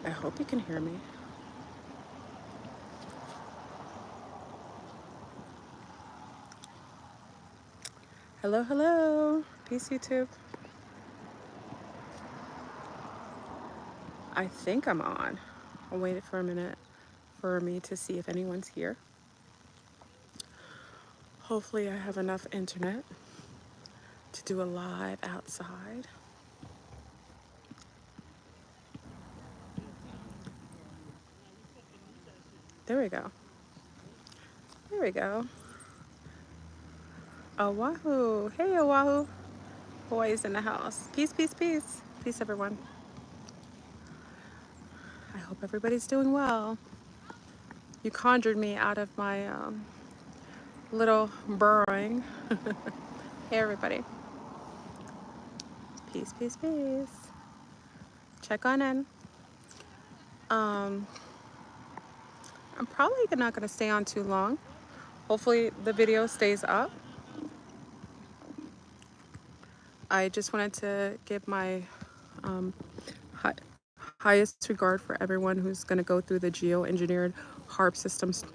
I hope you can hear me. Hello, hello. Peace, YouTube. I think I'm on. I'll wait for a minute for me to see if anyone's here. Hopefully I have enough internet to do a live outside. There we go. There we go. Oahu. Hey, Oahu. Boys in the house. Peace, peace, peace. Peace, everyone. I hope everybody's doing well. You conjured me out of my little burrowing. Hey, everybody. Peace, peace, peace. Check on in. I'm probably not going to stay on too long. Hopefully the video stays up. I just wanted to give my highest regard for everyone who's going to go through the geoengineered HAARP systems.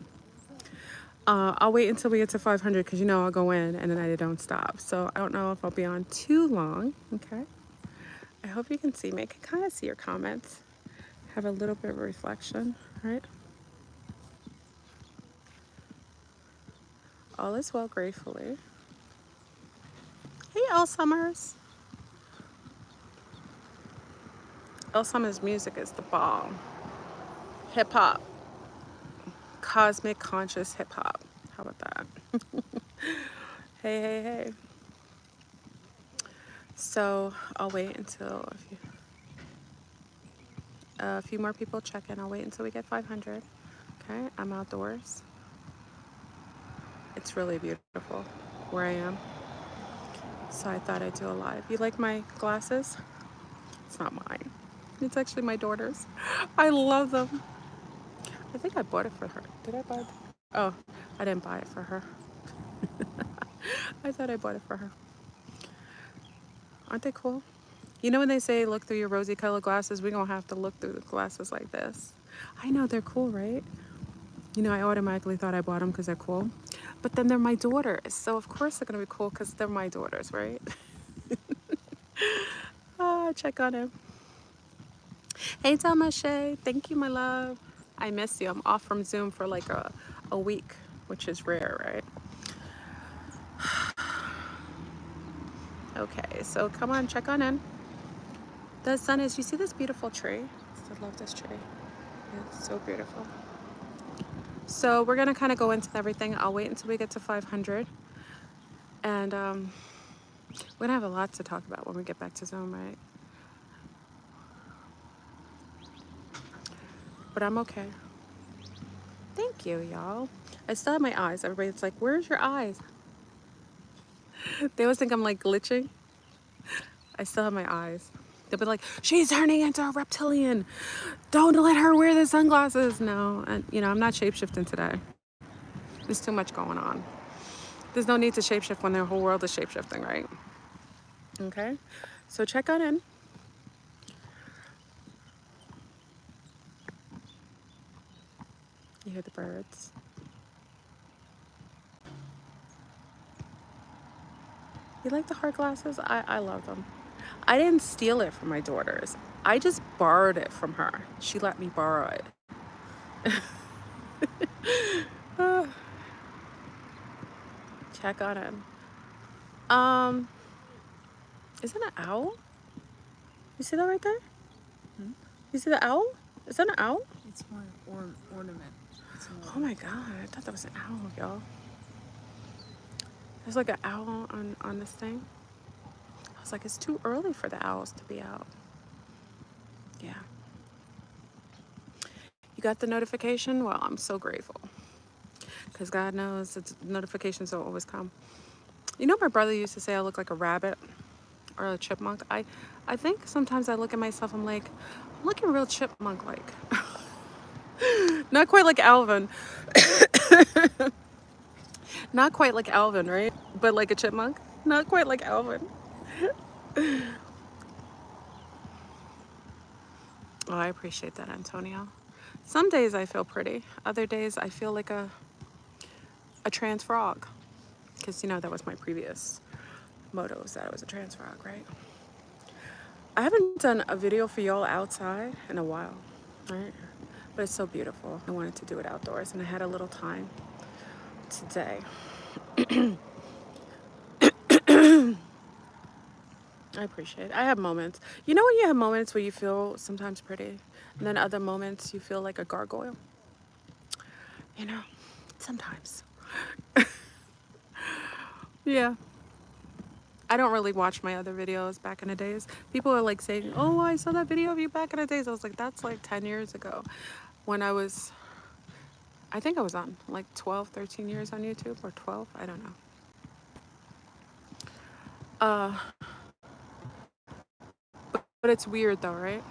I'll wait until we get to 500 because I'll go in and then I don't stop. So I don't know if I'll be on too long. Okay. I hope you can see me. I can kind of see your comments. Have a little bit of reflection, right? All is well, gratefully. Hey, Elle Summers. Elle Summers' music is the bomb. Hip hop. Cosmic conscious hip hop. How about that? Hey, hey, hey. So I'll wait until a few more people check in. I'll wait until we get 500. Okay, I'm outdoors. It's really beautiful where I am. So I thought I'd do a live. You like my glasses? It's not mine. It's actually my daughter's. I love them. I think I bought it for her. Did I buy it? Oh, I didn't buy it for her. I thought I bought it for her. Aren't they cool? You know when they say look through your rosy colored glasses, we're gonna have to look through the glasses like this. I know, they're cool, right? I automatically thought I bought them because they're cool. But then they're my daughters. So of course they're gonna be cool because they're my daughters, right? Check on him. Hey, Tamashe. Thank you, my love. I miss you. I'm off from Zoom for like a week, which is rare, right? Okay, so come on, check on in. The sun is, you see this beautiful tree? I love this tree. It's so beautiful. So we're gonna kind of go into everything. I'll wait until we get to 500. And we're gonna have a lot to talk about when we get back to Zoom, right? But I'm okay. Thank you, y'all. I still have my eyes. Everybody's like, where's your eyes? They always think I'm like glitching. I still have my eyes. They'll be like, she's turning into a reptilian. Don't let her wear the sunglasses. No, and I'm not shapeshifting today. There's too much going on. There's no need to shapeshift when the whole world is shapeshifting, right? Okay, so check on in. You hear the birds. You like the hard glasses? I love them. I didn't steal it from my daughters. I just borrowed it from her. She let me borrow it. Check on in. Is that an owl? You see that right there? You see the owl? Is that an owl? It's more ornament. Oh my god, I thought that was an owl, y'all. There's like an owl on this thing. I was like, it's too early for the owls to be out. Yeah. You got the notification? Well, I'm so grateful. Because God knows the notifications don't always come. My brother used to say I look like a rabbit or a chipmunk. I think sometimes I look at myself, I'm like, I'm looking real chipmunk-like. Not quite like Alvin. Not quite like Alvin, right? But like a chipmunk. Not quite like Alvin. Oh, I appreciate that, Antonio. Some days I feel pretty. Other days I feel like a trans frog. Because, you know, that was my previous motto, was that I was a trans frog, right? I haven't done a video for y'all outside in a while, right? But it's so beautiful. I wanted to do it outdoors, and I had a little time today. I appreciate it. I have moments. You know when you have moments where you feel sometimes pretty, and then other moments you feel like a gargoyle? You know, sometimes. Yeah. I don't really watch my other videos back in the days. People are like saying, oh, I saw that video of you back in the days. I was like, that's like 10 years ago. When I think I was on like 12, 13 years on YouTube, or 12. I don't know. Uh, but it's weird though, right?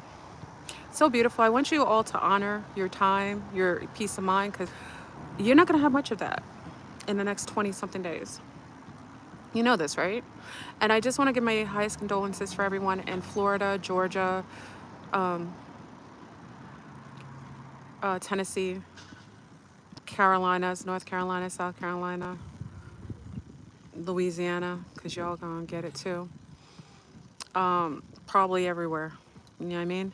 So beautiful. I want you all to honor your time, your peace of mind, because you're not going to have much of that in the next 20 something days. You know this, right? And I just want to give my highest condolences for everyone in Florida, Georgia, Tennessee, Carolinas, North Carolina, South Carolina, Louisiana, because y'all gonna get it too. Probably everywhere. You know what I mean?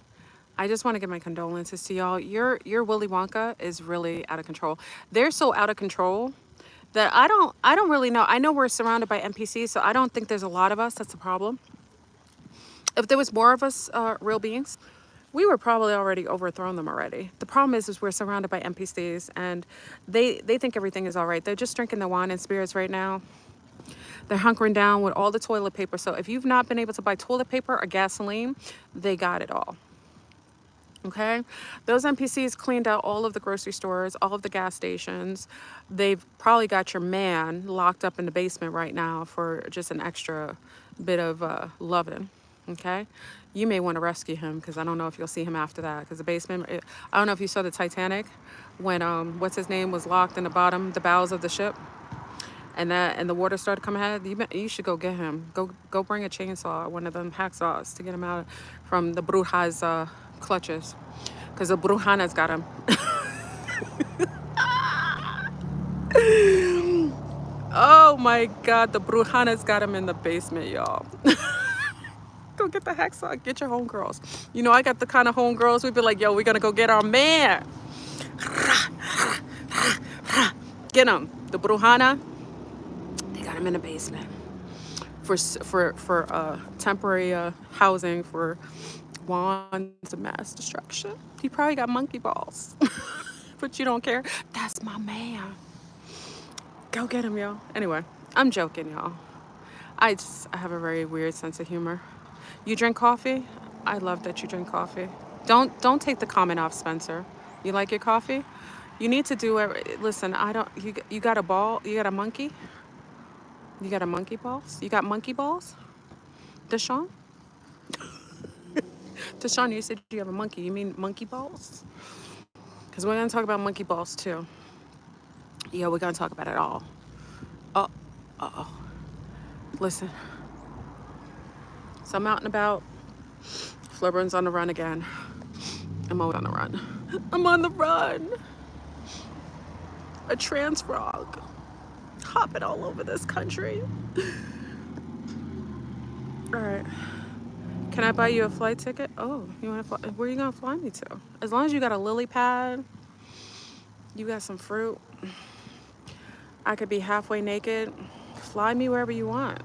I just want to give my condolences to y'all. Your Willy Wonka is really out of control. They're so out of control that I don't really know. I know we're surrounded by NPCs, so I don't think there's a lot of us. That's the problem. If there was more of us, real beings, we were probably already overthrown them already. The problem is we're surrounded by NPCs, and they think everything is all right. They're just drinking the wine and spirits right now. They're hunkering down with all the toilet paper. So if you've not been able to buy toilet paper or gasoline, they got it all. Okay, those NPCs cleaned out all of the grocery stores, all of the gas stations. They've probably got your man locked up in the basement right now for just an extra bit of loving. Okay, you may want to rescue him, because I don't know if you'll see him after that, because the basement, I don't know if you saw the Titanic when what's his name was locked in the bowels of the ship, and the water started coming ahead. You should go get him. Go bring a chainsaw, one of them hacksaws, to get him out from the bruja's clutches, because the brujana's got him. Oh my God, the brujana's got him in the basement, y'all. Go get the hacksaw. Get your homegirls. You know, I got the kind of homegirls we'd be like, yo, we're gonna go get our man. Get him. The brujana, they got him in the basement for temporary housing for wands of mass destruction. He probably got monkey balls, but you don't care. That's my man. Go get him, y'all. Anyway, I'm joking, y'all. I have a very weird sense of humor. You drink coffee? I love that you drink coffee. Don't take the comment off, Spencer. You like your coffee? You need to do it. Listen, I don't. You got a ball? You got a monkey? You got a monkey balls? You got monkey balls? Deshaun? Deshaun, you said you have a monkey. You mean monkey balls? Because we're gonna talk about monkey balls too. Yeah, we're gonna talk about it all. Oh, uh-oh. Listen. So I'm out and about. FleurBrun's on the run again. I'm always on the run. I'm on the run. A trans frog. Hopping all over this country. All right. Can I buy you a flight ticket? Oh, you want to fly? Where are you gonna fly me to? As long as you got a lily pad, you got some fruit. I could be halfway naked. Fly me wherever you want.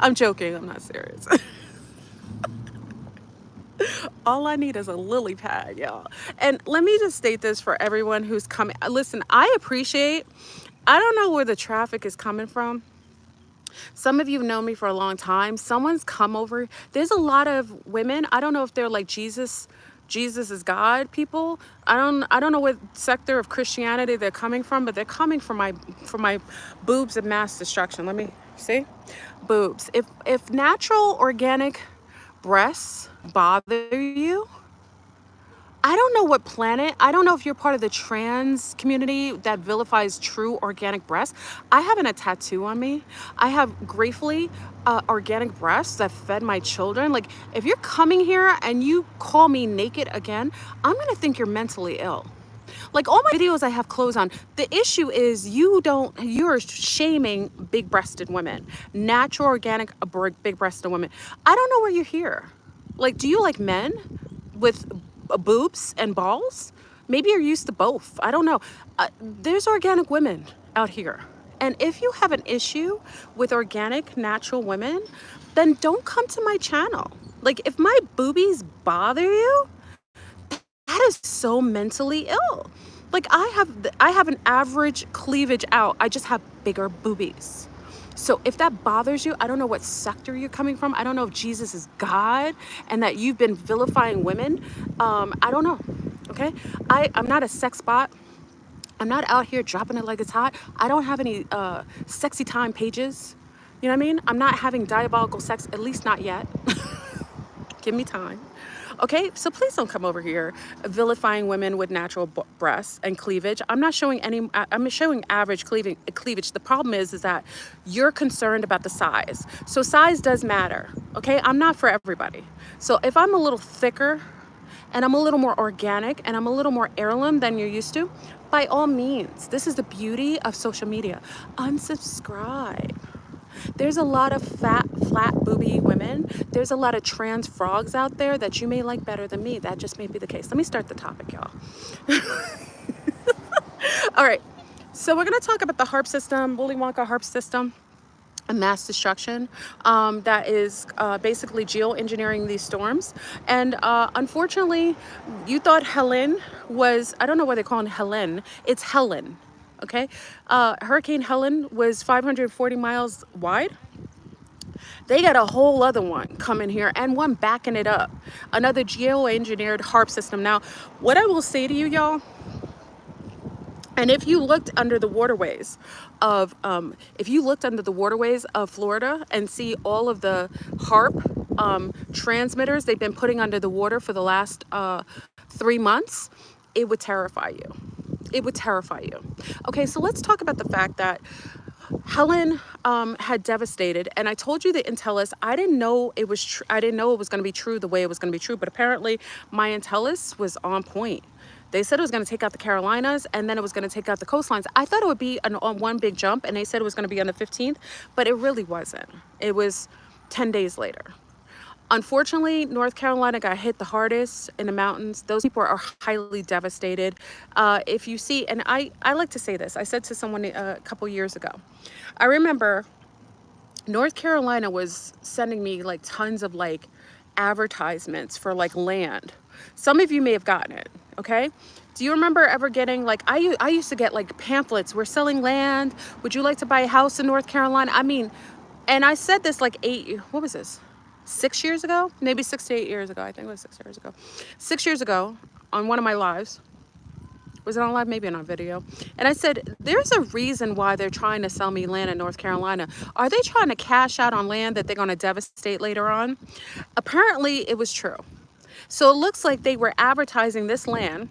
I'm joking. I'm not serious. All I need is a lily pad, y'all. And let me just state this for everyone who's coming. Listen, I don't know where the traffic is coming from. Some of you have known me for a long time. Someone's come over. There's a lot of women. I don't know if they're like Jesus is God people. I don't know what sector of Christianity they're coming from, but they're coming for my boobs of mass destruction. Let me see. Boobs. If natural organic breasts bother you, I don't know what planet. I don't know if you're part of the trans community that vilifies true organic breasts. I haven't a tattoo on me. I have gratefully organic breasts that fed my children. Like, if you're coming here and you call me naked again, I'm gonna think you're mentally ill. Like, all my videos, I have clothes on. The issue is you're shaming big breasted women, natural, organic, big breasted women. I don't know where you're here. Like, do you like men with boobs and balls? Maybe you're used to both. I don't know. There's organic women out here. And if you have an issue with organic, natural women, then don't come to my channel. Like, if my boobies bother you, that is so mentally ill. Like, I have an average cleavage out. I just have bigger boobies. So if that bothers you, I don't know what sector you're coming from. I don't know if Jesus is God and that you've been vilifying women. I don't know. Okay. I'm not a sex bot. I'm not out here dropping it like it's hot. I don't have any sexy time pages. You know what I mean? I'm not having diabolical sex, at least not yet. Give me time. Okay, so please don't come over here vilifying women with natural breasts and cleavage. I'm not showing any, I'm showing average cleavage. The problem is that you're concerned about the size. So size does matter, okay? I'm not for everybody. So if I'm a little thicker and I'm a little more organic and I'm a little more heirloom than you're used to, by all means, this is the beauty of social media. Unsubscribe. There's a lot of fat, flat booby women. There's a lot of trans frogs out there that you may like better than me. That just may be the case. Let me start the topic, y'all. All right. So we're going to talk about the HAARP system, Willy Wonka HAARP system, a mass destruction that is basically geoengineering these storms. And unfortunately, you thought Helen was, I don't know why they call it Helen. It's Helen. Okay, Hurricane Helen was 540 miles wide. They got a whole other one coming here and one backing it up. Another geoengineered HAARP system. Now, what I will say to you, y'all, and if you looked under the waterways of, Florida and see all of the HAARP transmitters they've been putting under the water for the last 3 months, it would terrify you. It would terrify you. Okay, so let's talk about the fact that Helen had devastated, and I told you the Intellus. I didn't know it was I didn't know it was going to be true the way it was going to be true, but apparently my Intellus was on point. They said it was going to take out the Carolinas and then it was going to take out the coastlines. I thought it would be on one big jump, and they said it was going to be on the 15th, but it really wasn't. It was 10 days later. Unfortunately, North Carolina got hit the hardest in the mountains. Those people are highly devastated. If you see, and I like to say this, I said to someone a couple years ago, I remember North Carolina was sending me like tons of like advertisements for like land. Some of you may have gotten it, okay? Do you remember ever getting like, I used to get like pamphlets, we're selling land, would you like to buy a house in North Carolina? I mean, and I said this like 6 years ago, maybe 6 to 8 years ago. I think it was 6 years ago. 6 years ago on one of my lives. Was it on live? Maybe on video. And I said, there's a reason why they're trying to sell me land in North Carolina. Are they trying to cash out on land that they're going to devastate later on? Apparently it was true. So it looks like they were advertising this land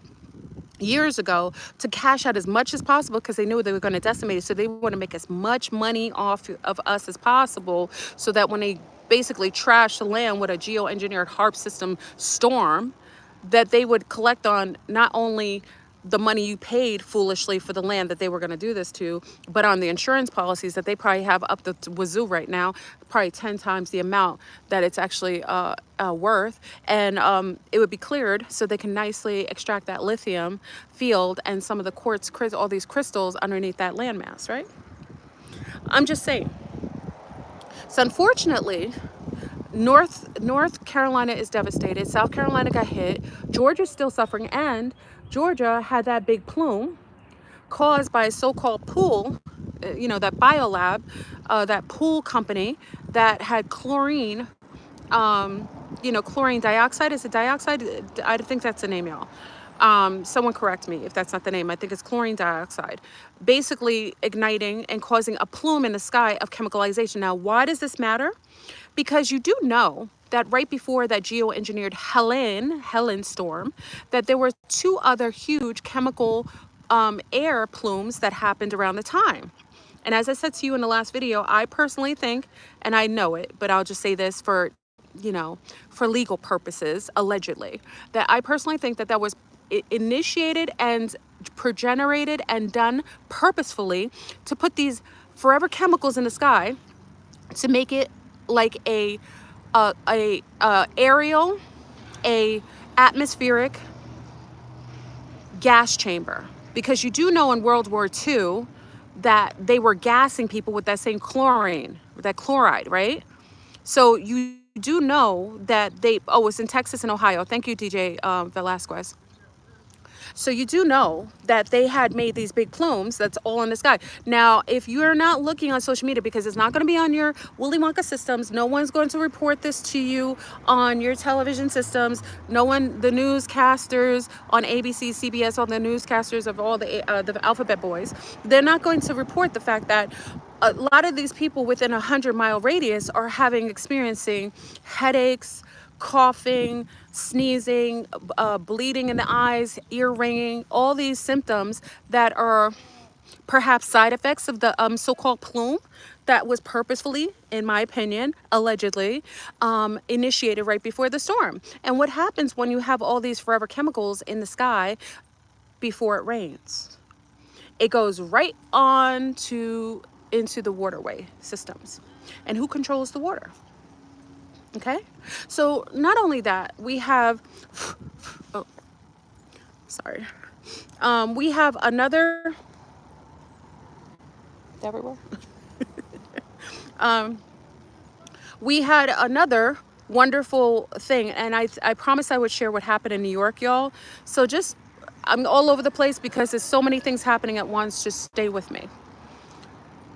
years ago to cash out as much as possible because they knew they were going to decimate it. So they want to make as much money off of us as possible so that when they basically trash the land with a geoengineered HAARP system storm, that they would collect on not only the money you paid foolishly for the land that they were going to do this to, but on the insurance policies that they probably have up the wazoo right now, probably 10 times the amount that it's actually worth. And it would be cleared so they can nicely extract that lithium field and some of the quartz, all these crystals underneath that landmass, right? I'm just saying. So unfortunately, North Carolina is devastated. South Carolina got hit. Georgia's still suffering, and Georgia had that big plume caused by a so-called pool, that biolab, that pool company that had chlorine, chlorine dioxide. Is it dioxide? I think that's the name, y'all. Someone correct me if that's not the name. I think it's chlorine dioxide, basically igniting and causing a plume in the sky of chemicalization. Now, why does this matter? Because you do know that right before that geoengineered Helen storm, that there were 2 other huge chemical air plumes that happened around the time. And as I said to you in the last video, I personally think, and I know it, but I'll just say this for, you know, for legal purposes, allegedly, that I personally think that that was initiated and progenerated and done purposefully to put these forever chemicals in the sky to make it like a aerial, a atmospheric gas chamber. Because you do know in World War II that they were gassing people with that same chlorine, that chloride, right? So you do know that they, oh, it's in Texas and Ohio. Thank you, DJ Velasquez. So you do know that they had made these big plumes that's all in the sky. Now, if you're not looking on social media, because it's not going to be on your Willy Wonka systems, no one's going to report this to you on your television systems. No one, the newscasters on ABC, CBS, all the newscasters of all the alphabet boys, they're not going to report the fact that a lot of these people within 100-mile radius are experiencing headaches, coughing, sneezing, bleeding in the eyes, ear ringing, all these symptoms that are perhaps side effects of the so-called plume that was purposefully, in my opinion, allegedly, initiated right before the storm. And what happens when you have all these forever chemicals in the sky before it rains? It goes right on into the waterway systems. And who controls the water? Okay, so not only that, we have, oh, sorry, we have another, everywhere. We had another wonderful thing, and I promised I would share what happened in New York, y'all. So just, I'm all over the place because there's so many things happening at once. Just stay with me.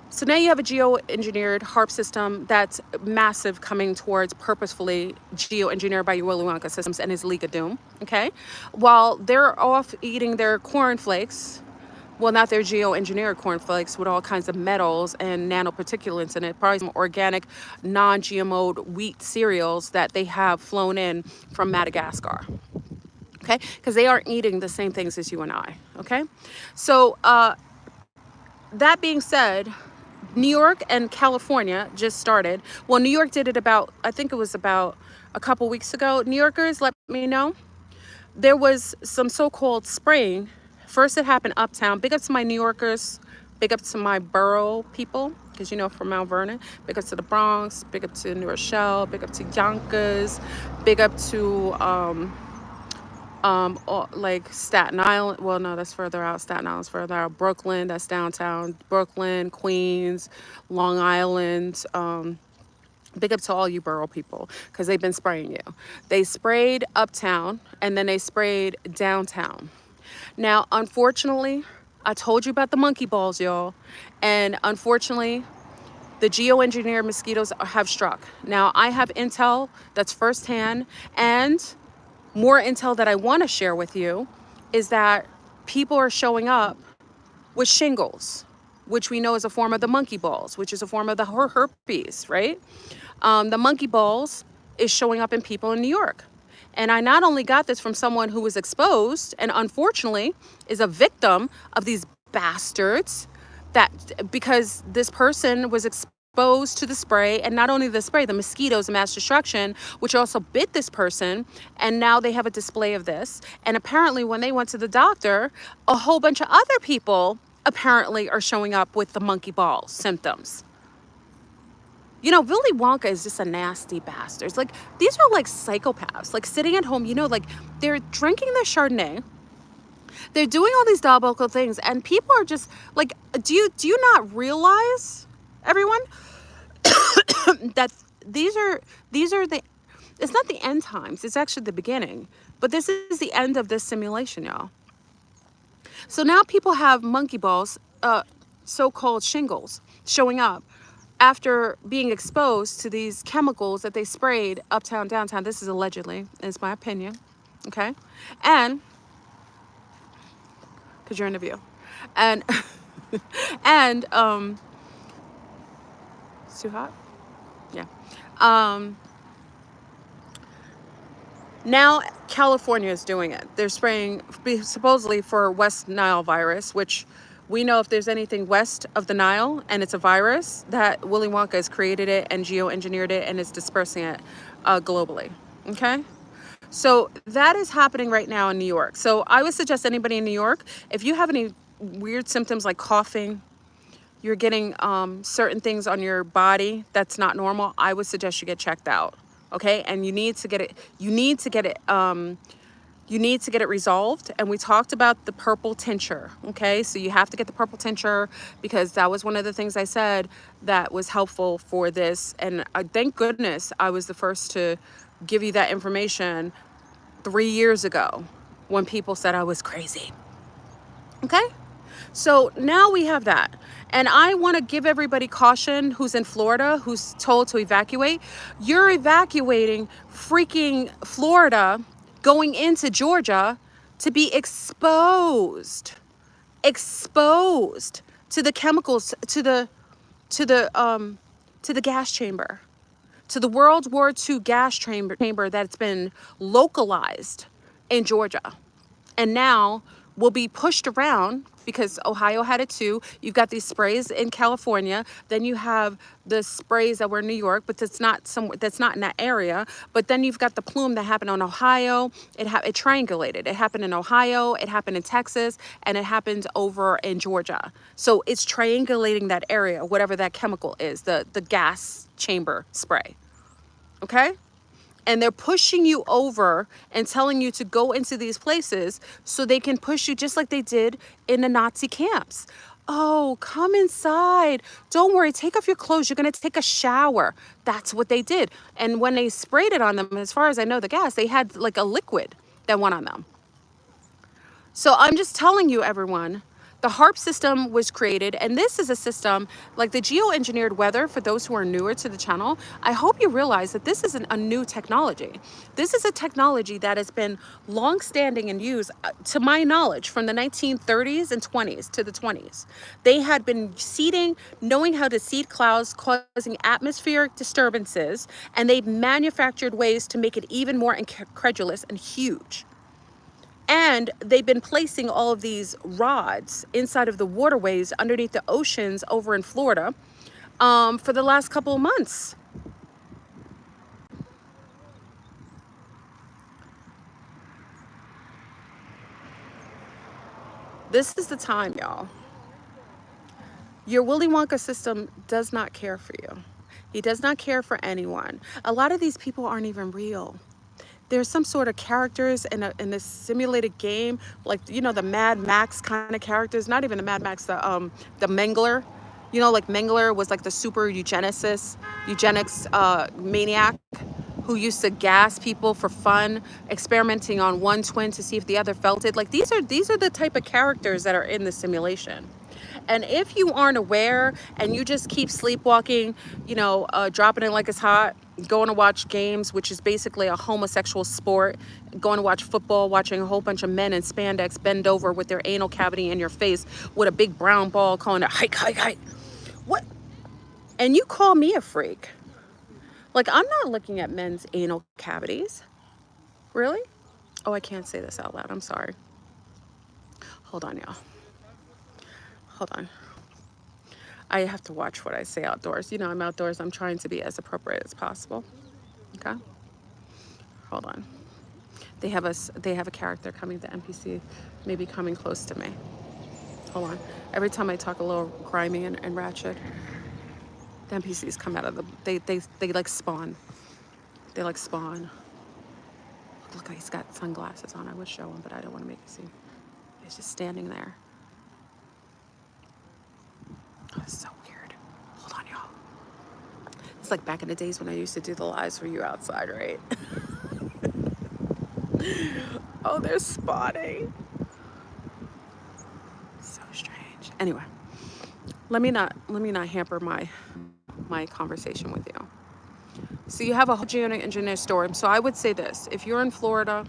So now you have a geoengineered HAARP system that's massive, coming towards purposefully geoengineered by your Willy Wonka systems and his League of Doom, okay? While they're off eating their cornflakes, well, not their geoengineered cornflakes with all kinds of metals and nanoparticulates in it, probably some organic, non-GMO wheat cereals that they have flown in from Madagascar, okay? Because they aren't eating the same things as you and I, okay? So that being said, New York and California just started. Well, New York did it about, I think it was about a couple weeks ago. New Yorkers, let me know. There was some so-called spraying. First it happened uptown. Big up to my New Yorkers. Big up to my borough people, because you know, from Mount Vernon. Big up to the Bronx. Big up to New Rochelle. Big up to Yonkers. Big up to like Staten Island. Well, no, that's further out. Staten Island's further out. Brooklyn, that's downtown. Brooklyn, Queens, Long Island. Big up to all you borough people, because they've been spraying you. They sprayed uptown and then they sprayed downtown. Now, unfortunately, I told you about the monkey balls, y'all. And unfortunately, the geoengineered mosquitoes have struck. Now, I have intel that's firsthand, and more intel that I want to share with you is that people are showing up with shingles, which we know is a form of the monkey balls, which is a form of the herpes, right? The monkey balls is showing up in people in New York. And I not only got this from someone who was exposed and unfortunately is a victim of these bastards, that because this person was exposed to the spray, and not only the spray, the mosquitoes of mass destruction, which also bit this person, and now they have a display of this. And apparently when they went to the doctor, a whole bunch of other people apparently are showing up with the monkey ball symptoms. You know, Willy Wonka is just a nasty bastard. It's like, these are like psychopaths, like sitting at home, you know, like they're drinking their Chardonnay. They're doing all these diabolical things, and people are just like, do you not realize, everyone, that these are the, it's not the end times, it's actually the beginning, but this is the end of this simulation, y'all. So now people have monkey balls, so-called shingles, showing up after being exposed to these chemicals that they sprayed uptown, downtown. This is allegedly, it's my opinion, okay? And, because you're in the view. And, and, it's too hot? Yeah. Now California is doing it. They're spraying supposedly for West Nile virus, which we know if there's anything west of the Nile and it's a virus, that Willy Wonka has created it and geoengineered it and is dispersing it globally. Okay? So that is happening right now in New York. So I would suggest anybody in New York, if you have any weird symptoms like coughing, you're getting certain things on your body that's not normal, I would suggest you get checked out. Okay? And you need to get it, you need to get it resolved. And we talked about the purple tincture. Okay, so you have to get the purple tincture because that was one of the things I said that was helpful for this. And thank goodness I was the first to give you that information 3 years ago when people said I was crazy. Okay, so now we have that. And I want to give everybody caution who's in Florida, who's told to evacuate. You're evacuating freaking Florida, going into Georgia to be exposed to the chemicals, to the gas chamber, to the World War II gas chamber that's been localized in Georgia. And now will be pushed around because Ohio had it too. You've got these sprays in California. Then you have the sprays that were in New York, but that's not in that area. But then you've got the plume that happened on Ohio. It triangulated. It happened in Ohio. It happened in Texas, and it happened over in Georgia. So it's triangulating that area, whatever that chemical is, the gas chamber spray. Okay? And they're pushing you over and telling you to go into these places so they can push you just like they did in the Nazi camps. Oh, come inside. Don't worry. Take off your clothes. You're going to take a shower. That's what they did. And when they sprayed it on them, as far as I know, the gas, they had like a liquid that went on them. So I'm just telling you, everyone, the HAARP system was created, and this is a system like the geoengineered weather. For those who are newer to the channel, I hope you realize that this isn't a new technology. This is a technology that has been long-standing and used, to my knowledge, from the 1930s and 20s to the 20s. They had been knowing how to seed clouds, causing atmospheric disturbances, and they manufactured ways to make it even more incredulous and huge. And they've been placing all of these rods inside of the waterways underneath the oceans over in Florida for the last couple of months. This is the time, y'all. Your Willy Wonka system does not care for you. He does not care for anyone. A lot of these people aren't even real. There's some sort of characters in a simulated game, like, you know, the Mad Max kind of characters. Not even the Mad Max, the Mengler. You know, like Mengler was like the super eugenics maniac who used to gas people for fun, experimenting on one twin to see if the other felt it. Like these are the type of characters that are in the simulation. And if you aren't aware and you just keep sleepwalking, you know, dropping it like it's hot, going to watch games, which is basically a homosexual sport, going to watch football, watching a whole bunch of men in spandex bend over with their anal cavity in your face with a big brown ball calling it hike, hike, hike. What? And you call me a freak. Like, I'm not looking at men's anal cavities. Really? Oh, I can't say this out loud. I'm sorry. Hold on, y'all. Hold on. I have to watch what I say outdoors. You know, I'm outdoors. I'm trying to be as appropriate as possible. Okay? Hold on. They have a character coming, the NPC, maybe coming close to me. Hold on. Every time I talk a little grimy and ratchet, the NPCs come out of the, they like spawn. They like spawn. Look, he's got sunglasses on. I would show him, but I don't want to make a scene. He's just standing there. Oh, it's so weird. Hold on, y'all. It's like back in the days when I used to do the lives for you outside, right? Oh, they're spawning. So strange. Anyway, let me not hamper my conversation with you. So you have a whole geoengineered storm. So I would say this: if you're in Florida,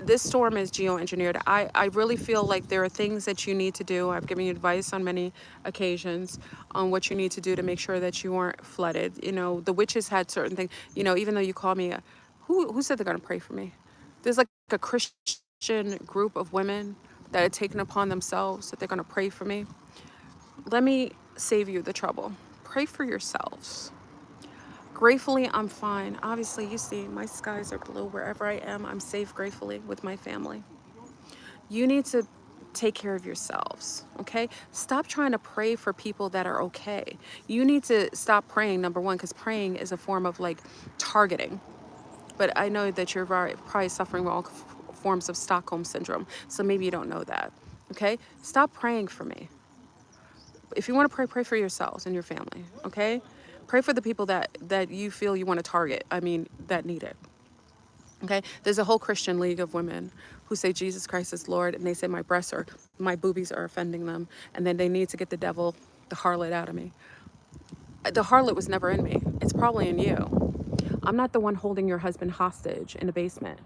this storm is geoengineered. I really feel like there are things that you need to do. I've given you advice on many occasions on what you need to do to make sure that you aren't flooded. You know, the witches had certain things, you know, even though you call me Who said they're going to pray for me? There's like a Christian group of women that have taken upon themselves that they're going to pray for me. Let me save you the trouble. Pray for yourselves. Gratefully, I'm fine. Obviously, you see, my skies are blue wherever I am. I'm safe gratefully with my family. You need to take care of yourselves, okay? Stop trying to pray for people that are okay. You need to stop praying, number one, because praying is a form of like targeting. But I know that you're probably suffering all forms of Stockholm syndrome, so maybe you don't know that, okay? Stop praying for me. If you want to pray, pray for yourselves and your family, okay? Pray for the people that you feel you want to target, that need it. Okay, there's a whole Christian league of women who say Jesus Christ is Lord, and they say my boobies are offending them, and then they need to get the devil, the harlot, out of me. The harlot was never in me. It's probably in you. I'm not the one holding your husband hostage in the basement.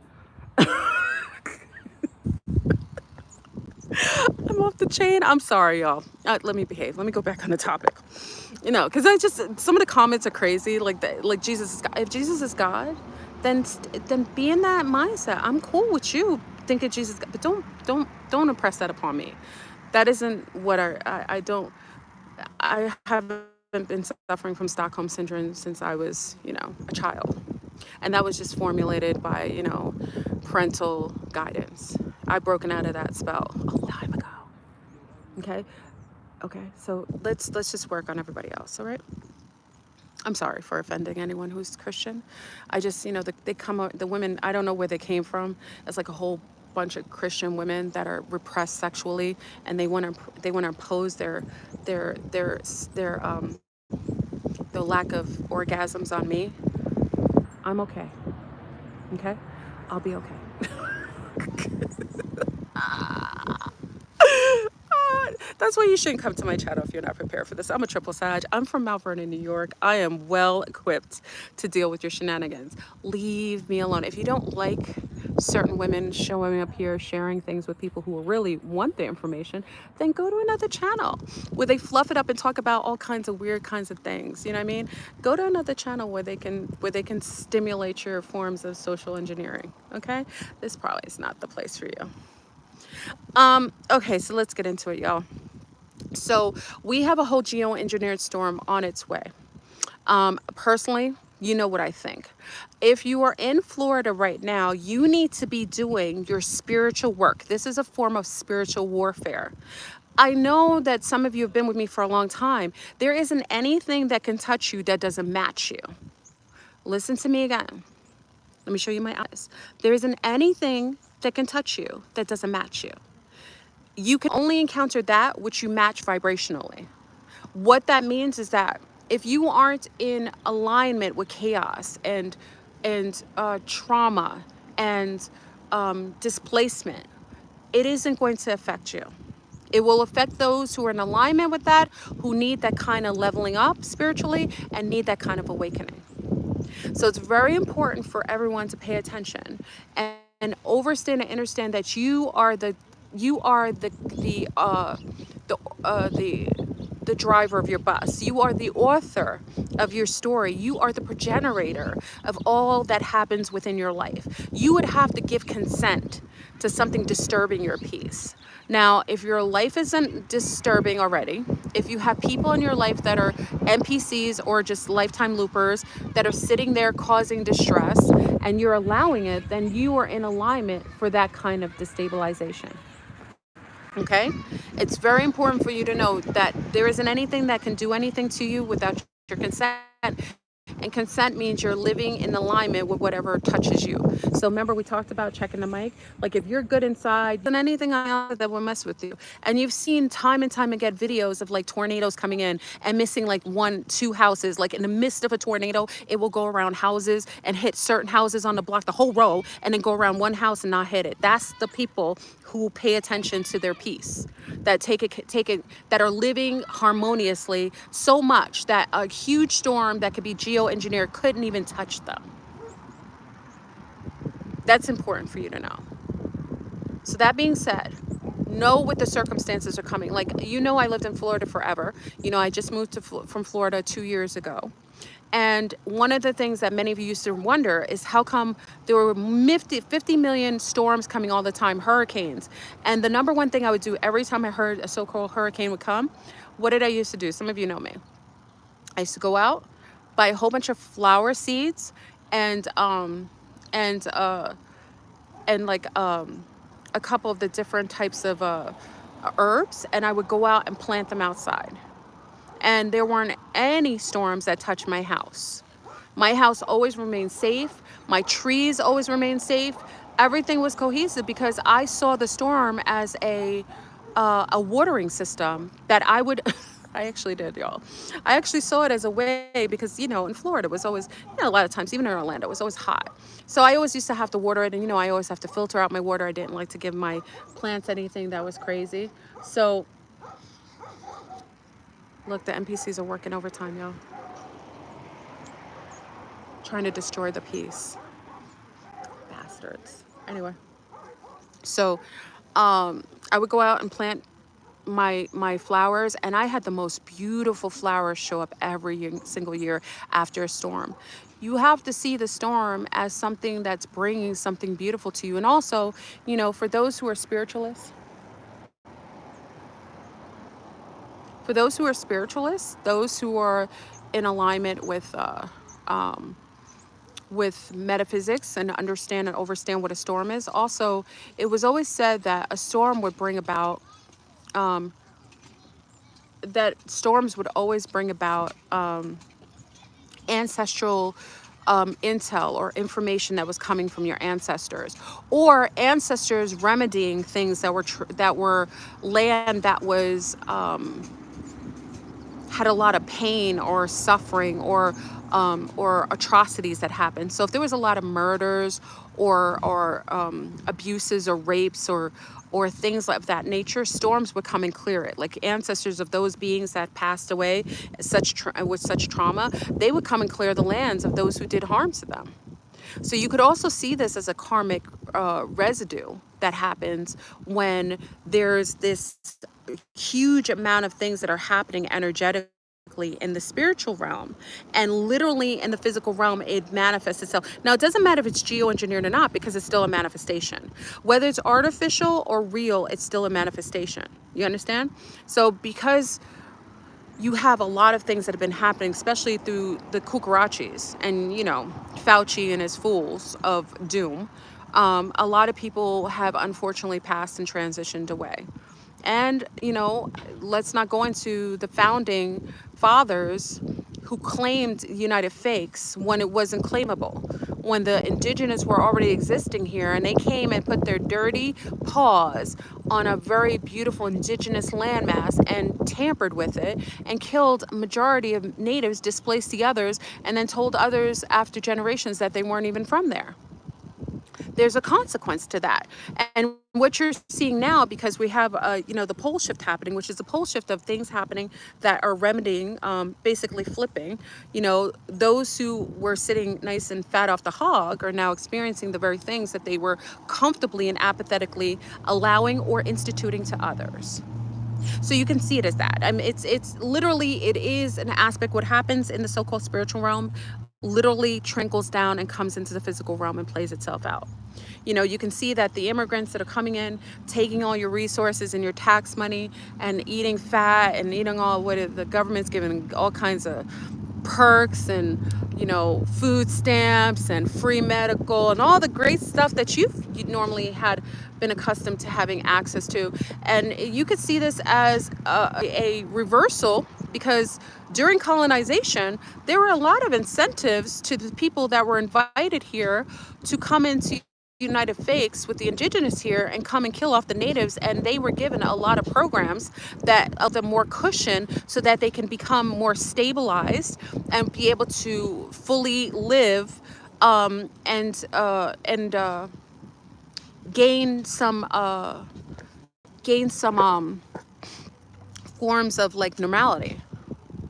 I'm off the chain. I'm sorry, y'all. Let me behave. Let me go back on the topic. Because some of the comments are crazy. Like Jesus is God. If Jesus is God, then be in that mindset. I'm cool with you thinking Jesus is God, but don't impress that upon me. That isn't what I don't. I haven't been suffering from Stockholm syndrome since I was, a child. And that was just formulated by, parental guidance. I've broken out of that spell a long time ago. Okay, so let's just work on everybody else, all right? I'm sorry for offending anyone who's Christian. I just, the women, I don't know where they came from. It's like a whole bunch of Christian women that are repressed sexually, and they want to impose their lack of orgasms on me. I'm okay. Okay? I'll be okay. That's why you shouldn't come to my channel if you're not prepared for this. I'm a triple Sag. I'm from Mount Vernon, New York. I am well equipped to deal with your shenanigans. Leave me alone. If you don't like certain women showing up here, sharing things with people who really want the information, then go to another channel where they fluff it up and talk about all kinds of weird kinds of things. You know what I mean? Go to another channel where they can stimulate your forms of social engineering. Okay? This probably is not the place for you. Okay, so let's get into it, y'all. So we have a whole geoengineered storm on its way. Personally, you know what I think. If you are in Florida right now, you need to be doing your spiritual work. This is a form of spiritual warfare. I know that some of you have been with me for a long time. There isn't anything that can touch you that doesn't match you. Listen to me again. Let me show you my eyes. There isn't anything that can touch you that doesn't match you. You can only encounter that which you match vibrationally. What that means is that if you aren't in alignment with chaos and trauma and displacement, it isn't going to affect you. It will affect those who are in alignment with that, who need that kind of leveling up spiritually and need that kind of awakening. So it's very important for everyone to pay attention and understand that you are the driver of your bus. You are the author of your story. You are the progenitor of all that happens within your life. You would have to give consent to something disturbing your peace. Now, if your life isn't disturbing already, if you have people in your life that are NPCs or just lifetime loopers that are sitting there causing distress and you're allowing it, then you are in alignment for that kind of destabilization. Okay? It's very important for you to know that there isn't anything that can do anything to you without your consent. And consent means you're living in alignment with whatever touches you. So remember, we talked about checking the mic. Like if you're good inside, then anything else that will mess with you. And you've seen time and time again videos of like tornadoes coming in and missing like 1-2 houses. Like in the midst of a tornado, it will go around houses and hit certain houses on the block, the whole row, and then go around one house and not hit it. That's the people who pay attention to their peace, that take it, that are living harmoniously so much that a huge storm that could be geoengineered couldn't even touch them. That's important for you to know. So that being said, know what the circumstances are coming. Like, I lived in Florida forever. I just moved from Florida 2 years ago. And one of the things that many of you used to wonder is how come there were 50 million storms coming all the time, hurricanes. And the number one thing I would do every time I heard a so-called hurricane would come, what did I used to do? Some of you know me. I used to go out, buy a whole bunch of flower seeds and and uh a couple of the different types of herbs, and I would go out and plant them outside. And there weren't any storms that touched my house. My house always remained safe. My trees always remained safe. Everything was cohesive because I saw the storm as a watering system that I would. I actually did, y'all. I actually saw it as a way because, in Florida it was always, a lot of times, even in Orlando, it was always hot. So I always used to have to water it, and, I always have to filter out my water. I didn't like to give my plants anything that was crazy. So, look, the NPCs are working overtime, y'all. Trying to destroy the peace. Bastards. Anyway, so I would go out and plant my flowers, and I had the most beautiful flowers show up every single year after a storm. You have to see the storm as something that's bringing something beautiful to you. And also, for those who are spiritualists, those who are in alignment with metaphysics and understand and overstand what a storm is. Also, it was always said that a storm would bring about that storms would always bring about ancestral intel or information that was coming from your ancestors, or ancestors remedying things that were land that was had a lot of pain or suffering or atrocities that happened. So if there was a lot of murders or abuses or rapes or things of that nature, storms would come and clear it. Like ancestors of those beings that passed away with such trauma, they would come and clear the lands of those who did harm to them. So you could also see this as a karmic residue that happens when there's this huge amount of things that are happening energetically in the spiritual realm, and literally in the physical realm it manifests itself. Now, it doesn't matter if it's geoengineered or not, because it's still a manifestation. Whether it's artificial or real, it's still a manifestation. You understand? So because you have a lot of things that have been happening, especially through the cucarachis and, Fauci and his fools of doom. A lot of people have unfortunately passed and transitioned away. And, let's not go into the founding fathers who claimed United Fakes when it wasn't claimable, when the indigenous were already existing here, and they came and put their dirty paws on a very beautiful indigenous landmass and tampered with it and killed a majority of natives, displaced the others, and then told others after generations that they weren't even from there. There's a consequence to that. And what you're seeing now, because we have, the pole shift happening, which is a pole shift of things happening that are remedying, basically flipping, those who were sitting nice and fat off the hog are now experiencing the very things that they were comfortably and apathetically allowing or instituting to others. So you can see it as that. I mean, it's literally, it is an aspect. What happens in the so-called spiritual realm literally trickles down and comes into the physical realm and plays itself out. You can see that the immigrants that are coming in, taking all your resources and your tax money and eating fat and eating all what the government's giving all kinds of perks and, food stamps and free medical and all the great stuff that you normally had been accustomed to having access to. And you could see this as a reversal, because during colonization, there were a lot of incentives to the people that were invited here to come into United Fakes with the indigenous here and come and kill off the natives, and they were given a lot of programs that of them more cushion so that they can become more stabilized and be able to fully live and gain some forms of like normality.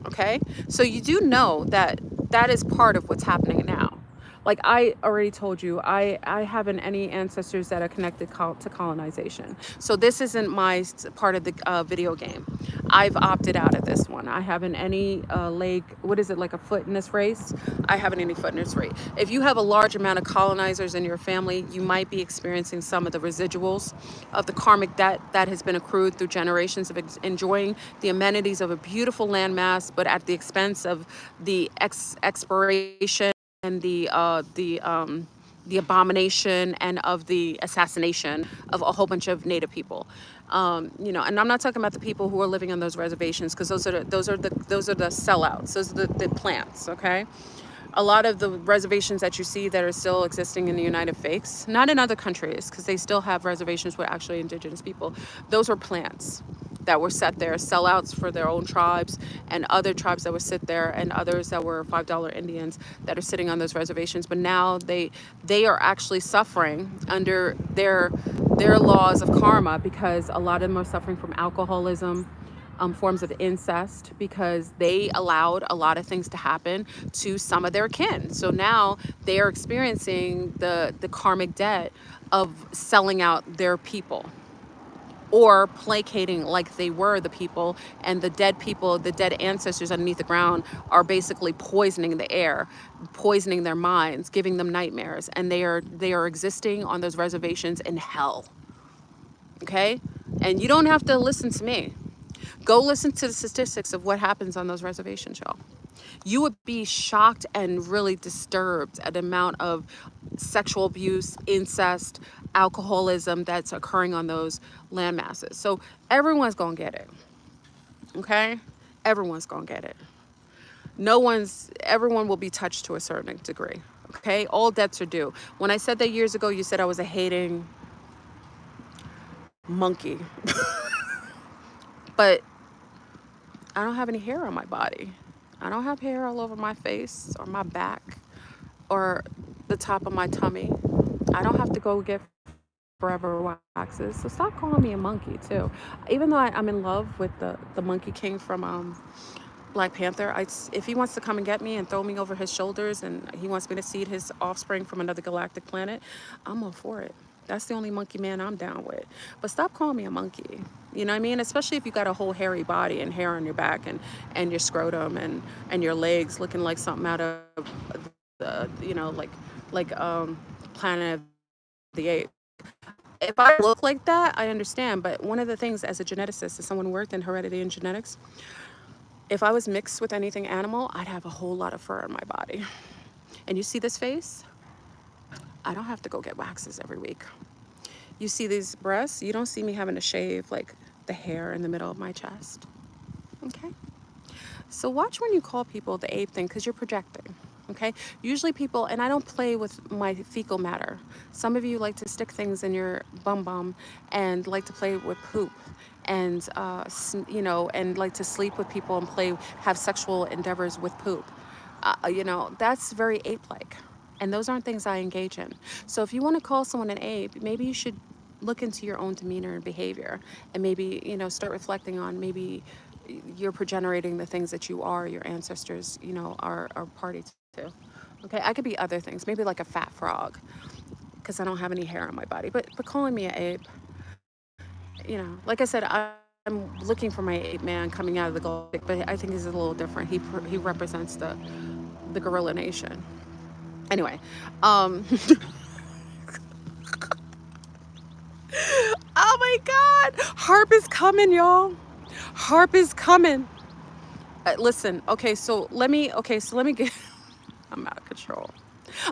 Okay, so you do know that that is part of what's happening now. Like I already told you, I haven't any ancestors that are connected to colonization. So this isn't my part of the video game. I've opted out of this one. I haven't any leg, what is it, like a foot in this race? I haven't any foot in this race. If you have a large amount of colonizers in your family, you might be experiencing some of the residuals of the karmic debt that has been accrued through generations of enjoying the amenities of a beautiful landmass, but at the expense of the expiration and the abomination and of the assassination of a whole bunch of Native people. You know, and I'm not talking about the people who are living on those reservations, because those are the sellouts. Those are the plants. Okay, a lot of the reservations that you see that are still existing in the United States, not in other countries, because they still have reservations with actually indigenous people. Those are plants that were set there, sellouts for their own tribes, and other tribes that would sit there, and others that were $5 Indians that are sitting on those reservations. But now they are actually suffering under their laws of karma, because a lot of them are suffering from alcoholism, forms of incest, because they allowed a lot of things to happen to some of their kin. So now they are experiencing the karmic debt of selling out their people, or placating like they were the people, and the dead people, the dead ancestors underneath the ground, are basically poisoning the air, poisoning their minds, giving them nightmares, and they are existing on those reservations in hell. Okay? And you don't have to listen to me. Go listen to the statistics of what happens on those reservations, y'all. You would be shocked and really disturbed at the amount of sexual abuse, incest, alcoholism that's occurring on those land masses. So everyone's gonna get it. Okay? Everyone's gonna get it. Everyone will be touched to a certain degree. Okay? All debts are due. When I said that years ago, you said I was a hating monkey. But I don't have any hair on my body. I don't have hair all over my face or my back or the top of my tummy. I don't have to go get forever waxes. So stop calling me a monkey too. Even though I'm in love with the Monkey King from Black Panther, if he wants to come and get me and throw me over his shoulders, and he wants me to seed his offspring from another galactic planet, I'm all for it. That's the only monkey man I'm down with. But stop calling me a monkey. You know what I mean? Especially if you got a whole hairy body and hair on your back, and your scrotum and your legs looking like something out of the, like Planet of the Apes. If I look like that, I understand. But one of the things as a geneticist, as someone who worked in heredity and genetics, if I was mixed with anything animal, I'd have a whole lot of fur on my body. And you see this face? I don't have to go get waxes every week. You see these breasts? You don't see me having to shave like the hair in the middle of my chest. Okay? So watch when you call people the ape thing, because you're projecting. Okay? Usually people, and I don't play with my fecal matter. Some of you like to stick things in your bum and like to play with poop, and and like to sleep with people and have sexual endeavors with poop. That's very ape-like. And those aren't things I engage in. So if you want to call someone an ape, maybe you should look into your own demeanor and behavior, and maybe, start reflecting on maybe you're progenerating the things that your ancestors, are party to. Okay, I could be other things, maybe like a fat frog, because I don't have any hair on my body. But calling me an ape, like I said, I'm looking for my ape man coming out of the galactic, but I think he's a little different. He represents the gorilla nation. Anyway, oh my God, HAARP is coming, y'all. HAARP is coming. Listen, so let me get, I'm out of control.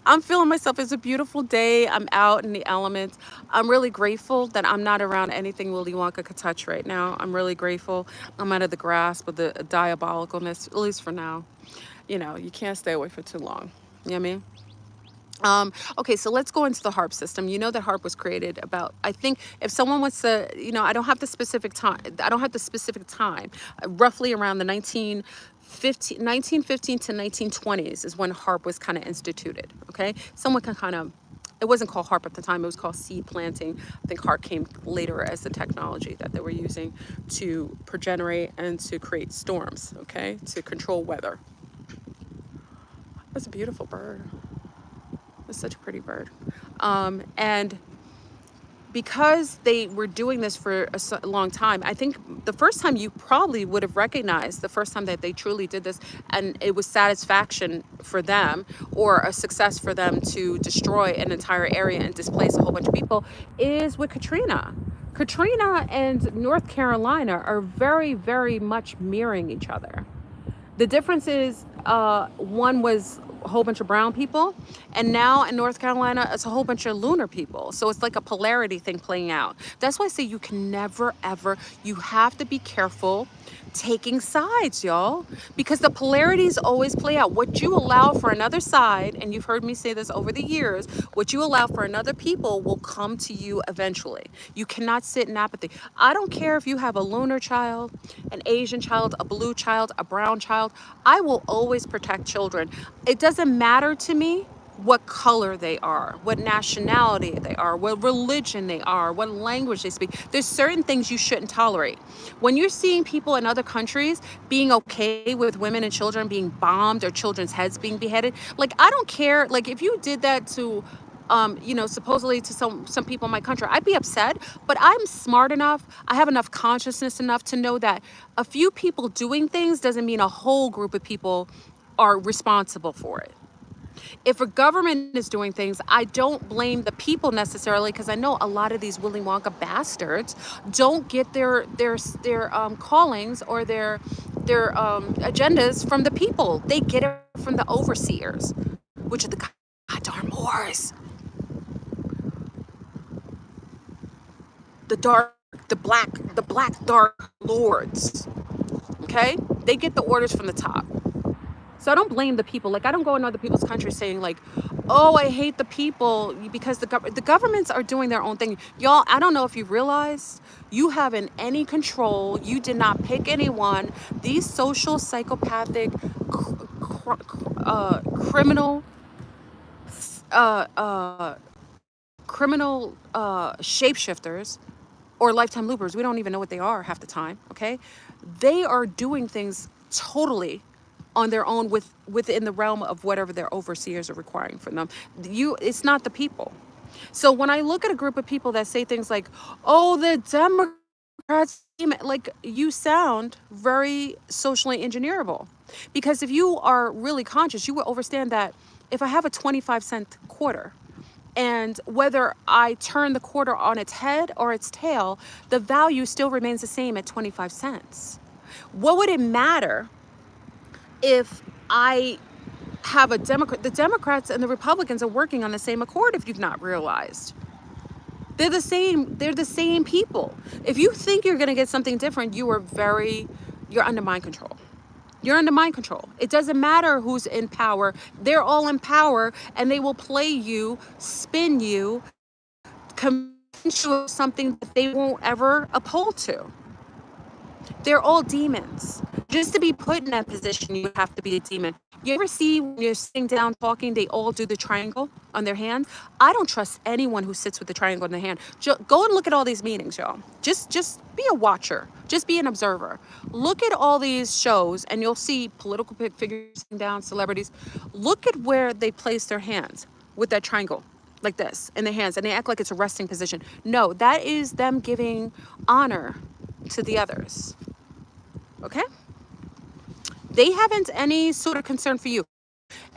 I'm feeling myself. It's a beautiful day. I'm out in the elements. I'm really grateful that I'm not around anything Willy Wonka could touch right now. I'm really grateful I'm out of the grasp of the diabolicalness, at least for now. You can't stay away for too long. You know what I mean? Okay, so let's go into the HAARP system. You know that HAARP was created about, I think, if someone wants to, I don't have the specific time. Roughly around the 1915 to 1920s is when HAARP was kind of instituted. Okay, someone can kind of, it wasn't called HAARP at the time. It was called seed planting. I think HAARP came later as the technology that they were using to progenerate and to create storms. Okay, to control weather. That's a beautiful bird. It's such a pretty bird. And because they were doing this for a long time, I think the first time you probably would have recognized the first time that they truly did this and it was satisfaction for them or a success for them to destroy an entire area and displace a whole bunch of people is with Katrina. Katrina and North Carolina are very, very much mirroring each other. The difference is one was a whole bunch of brown people, and now in North Carolina, it's a whole bunch of lunar people. So it's like a polarity thing playing out. That's why I say you can never, ever, you have to be careful taking sides, y'all, because the polarities always play out. What you allow for another side, and you've heard me say this over the years, what you allow for another people will come to you eventually. You cannot sit in apathy. I don't care if you have a lunar child, an Asian child, a blue child, a brown child. I will always protect children. It doesn't matter to me what color they are, what nationality they are, what religion they are, what language they speak. There's certain things you shouldn't tolerate. When you're seeing people in other countries being okay with women and children being bombed or children's heads being beheaded, like I don't care. Like if you did that to supposedly to some people in my country, I'd be upset, but I'm smart enough, I have enough consciousness enough to know that a few people doing things doesn't mean a whole group of people are responsible for it. If a government is doing things, I don't blame the people necessarily, because I know a lot of these Willy Wonka bastards don't get their callings or their agendas from the people. They get it from the overseers, which are the goddamn Moors, the dark, the black dark lords. Okay, they get the orders from the top. So I don't blame the people. Like I don't go in other people's countries saying like, oh, I hate the people because the governments are doing their own thing. Y'all, I don't know if you realize you haven't any control. You did not pick anyone. These social psychopathic criminal shapeshifters or lifetime loopers, we don't even know what they are half the time, okay? They are doing things totally on their own within the realm of whatever their overseers are requiring from them. It's not the people. So when I look at a group of people that say things like, oh, the Democrats, like you sound very socially engineerable. Because if you are really conscious, you will understand that if I have a 25-cent quarter, and whether I turn the quarter on its head or its tail, the value still remains the same at 25 cents. What would it matter if I have a Democrat? The Democrats and the Republicans are working on the same accord, if you've not realized. They're the same people. If you think you're gonna get something different, you're under mind control. You're under mind control. It doesn't matter who's in power. They're all in power and they will play you, spin you, convince you of something that they won't ever uphold to. They're all demons. Just to be put in that position, you have to be a demon. You ever see when you're sitting down talking, they all do the triangle on their hand? I don't trust anyone who sits with the triangle in their hand. Go and look at all these meetings, y'all. Just be a watcher. Just be an observer. Look at all these shows and you'll see political figures sitting down, celebrities. Look at where they place their hands with that triangle like this in their hands, and they act like it's a resting position. No, that is them giving honor to the others. Okay? They haven't any sort of concern for you.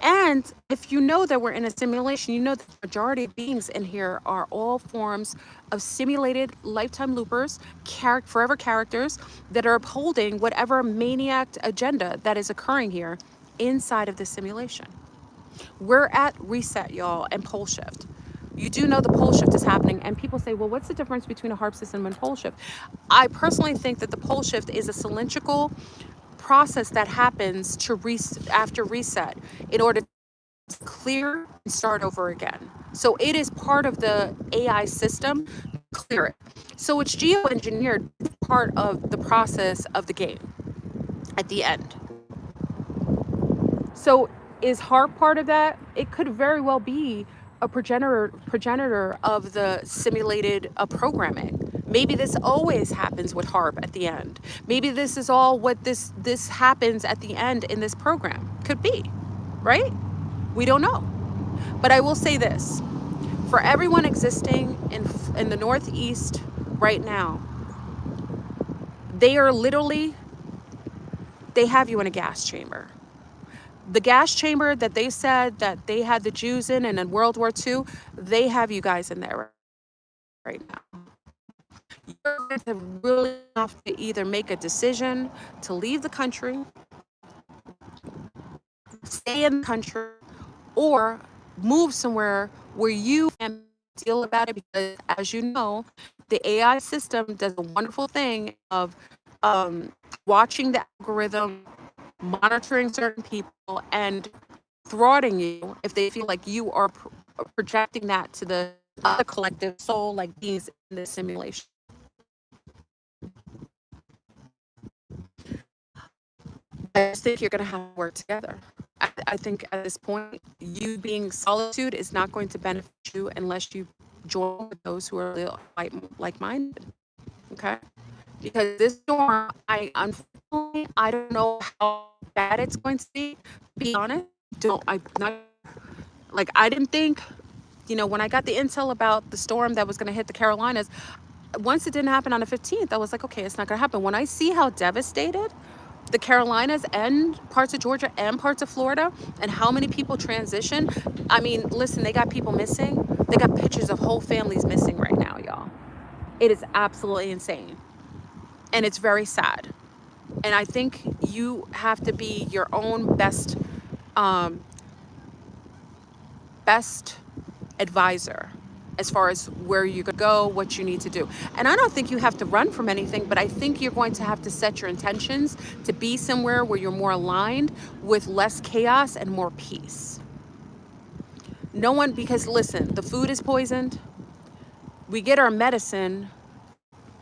And if you know that we're in a simulation, you know that the majority of beings in here are all forms of simulated lifetime loopers, forever characters that are upholding whatever maniac agenda that is occurring here inside of this simulation. We're at reset, y'all, and pole shift. You do know the pole shift is happening, and people say, well, what's the difference between a HAARP system and pole shift? I personally think that the pole shift is a cylindrical process that happens after reset in order to clear and start over again. So it is part of the AI system to clear it. So it's geoengineered, part of the process of the game at the end. So is HAARP part of that? It could very well be a progenitor of the simulated programming. Maybe this always happens with HAARP at the end. Maybe this is all what this happens at the end in this program. Could be, right? We don't know. But I will say this, for everyone existing in the Northeast right now, they are literally, they have you in a gas chamber. The gas chamber that they said that they had the Jews in and in World War II, they have you guys in there right now. You're going to really have to either make a decision to leave the country, stay in the country, or move somewhere where you can deal about it, because as you know, the AI system does a wonderful thing of watching the algorithm, monitoring certain people, and thwarting you if they feel like you are projecting that to the other collective soul, like beings in the simulation. I just think you're going to have to work together. I think at this point, you being solitude is not going to benefit you unless you join with those who are like-minded. Okay? Because this storm, unfortunately, I don't know how bad it's going to be. To be honest, I'm not, like, I didn't think, when I got the intel about the storm that was going to hit the Carolinas, once it didn't happen on the 15th, I was like, okay, it's not going to happen. When I see how devastated the Carolinas and parts of Georgia and parts of Florida, and how many people transition, I mean, listen, they got people missing. They got pictures of whole families missing right now, y'all. It is absolutely insane. And it's very sad. And I think you have to be your own um, best advisor as far as where you could go, what you need to do. And I don't think you have to run from anything, but I think you're going to have to set your intentions to be somewhere where you're more aligned with less chaos and more peace. No one, because listen, the food is poisoned. We get our medicine,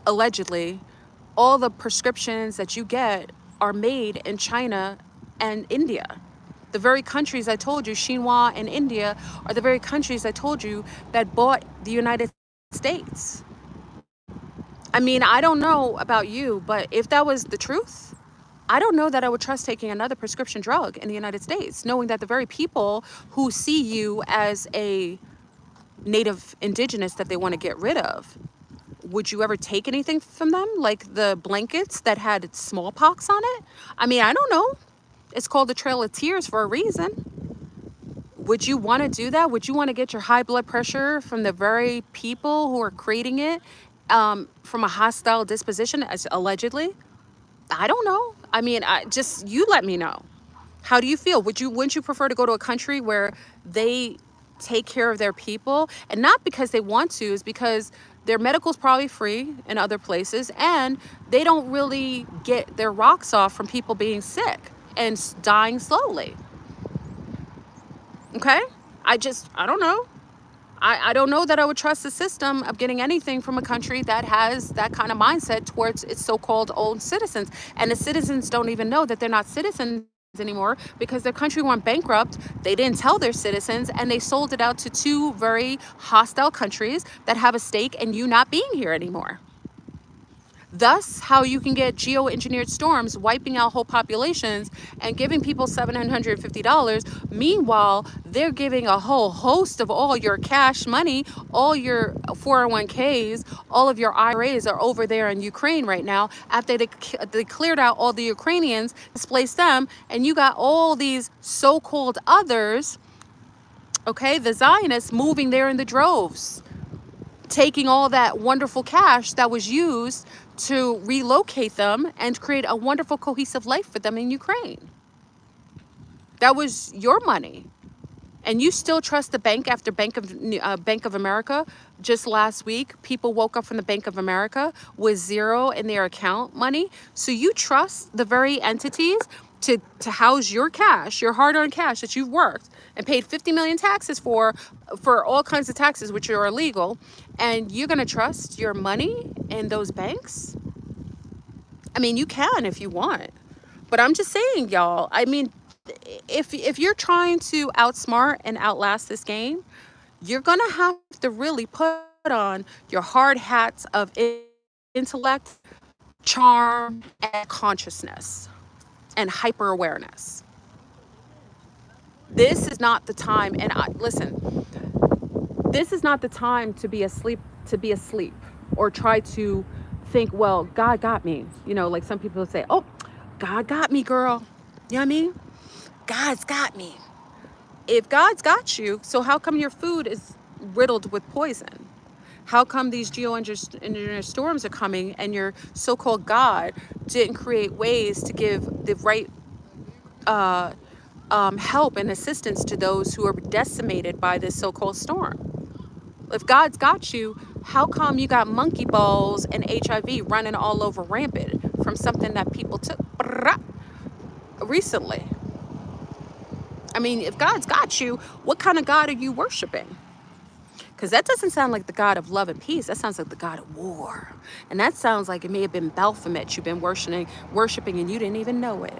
allegedly. All the prescriptions that you get are made in China and India. The very countries I told you, Xinhua and India, are the very countries I told you that bought the United States. I mean, I don't know about you, but if that was the truth, I don't know that I would trust taking another prescription drug in the United States, knowing that the very people who see you as a native indigenous that they want to get rid of, would you ever take anything from them? Like the blankets that had smallpox on it? I mean, I don't know. It's called the Trail of Tears for a reason. Would you want to do that? Would you want to get your high blood pressure from the very people who are creating it from a hostile disposition, as allegedly? I don't know. I mean, you let me know. How do you feel? Wouldn't you prefer to go to a country where they take care of their people, and not because they want to, is because their medical is probably free in other places, and they don't really get their rocks off from people being sick and dying slowly. Okay? I don't know. I don't know that I would trust the system of getting anything from a country that has that kind of mindset towards its so-called old citizens. And the citizens don't even know that they're not citizens anymore because their country went bankrupt. They didn't tell their citizens, and they sold it out to two very hostile countries that have a stake in you not being here anymore. Thus, how you can get geoengineered storms wiping out whole populations and giving people $750. Meanwhile, they're giving a whole host of all your cash money, all your 401ks, all of your IRAs are over there in Ukraine right now after they cleared out all the Ukrainians, displaced them, and you got all these so-called others, okay, the Zionists moving there in the droves, taking all that wonderful cash that was used to relocate them and create a wonderful cohesive life for them in Ukraine. That was your money. And you still trust the bank after Bank of America. Just last week, people woke up from the Bank of America with zero in their account money. So you trust the very entities to house your cash, your hard-earned cash that you've worked and paid 50 million taxes for all kinds of taxes, which are illegal. And you're going to trust your money in those banks? I mean, you can if you want. But I'm just saying, y'all, I mean, if you're trying to outsmart and outlast this game, you're going to have to really put on your hard hats of intellect, charm, and consciousness, and hyper awareness. This is not the time. And listen, this is not the time to be asleep, or try to think, well, God got me. You know, like some people say, oh, God got me, girl. You know what I mean? God's got me. If God's got you, so how come your food is riddled with poison? How come these geoengineered storms are coming and your so-called God didn't create ways to give the right help and assistance to those who are decimated by this so-called storm? If God's got you, how come you got monkey balls and HIV running all over rampant from something that people took recently? I mean, if God's got you, what kind of God are you worshiping? Because that doesn't sound like the God of love and peace. That sounds like the God of war. And that sounds like it may have been Baphomet you've been worshiping and you didn't even know it.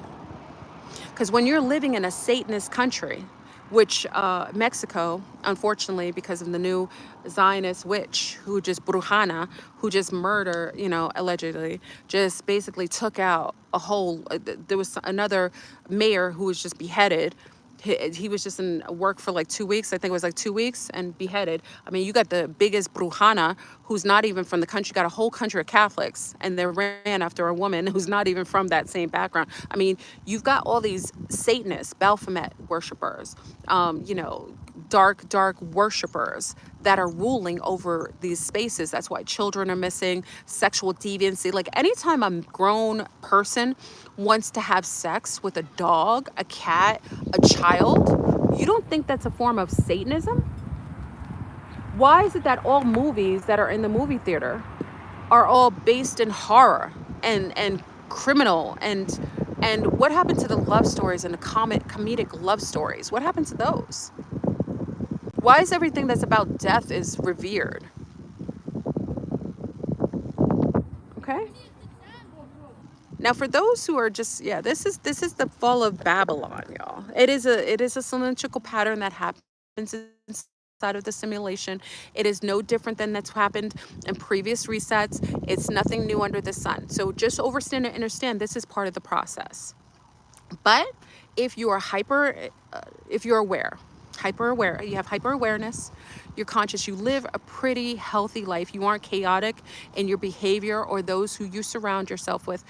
Because when you're living in a Satanist country, which Mexico, unfortunately, because of the new Zionist witch who just Brujana, who just murdered, you know, allegedly, just basically took out a whole. There was another mayor who was just beheaded. He was just in work for like 2 weeks. I think it was like 2 weeks and beheaded. I mean, you got the biggest Brujana who's not even from the country, got a whole country of Catholics, and they ran after a woman who's not even from that same background. I mean, you've got all these Satanists, Baphomet worshipers, you know, dark worshipers that are ruling over these spaces. That's why children are missing, sexual deviancy. Like anytime a grown person wants to have sex with a dog, a cat, a child, you don't think that's a form of Satanism? Why is it that all movies that are in the movie theater are all based in horror and criminal, and what happened to the love stories and the comedic love stories? What happened to those? Why is everything that's about death is revered? Okay. Now, for those who are just, yeah, this is the fall of Babylon, y'all. It is a cylindrical pattern that happens inside of the simulation. It is no different than that's happened in previous resets. It's nothing new under the sun. So just understand and understand this is part of the process. But if you are if you're aware, hyper aware, you have hyper awareness, you're conscious, you live a pretty healthy life, you aren't chaotic in your behavior or those who you surround yourself with,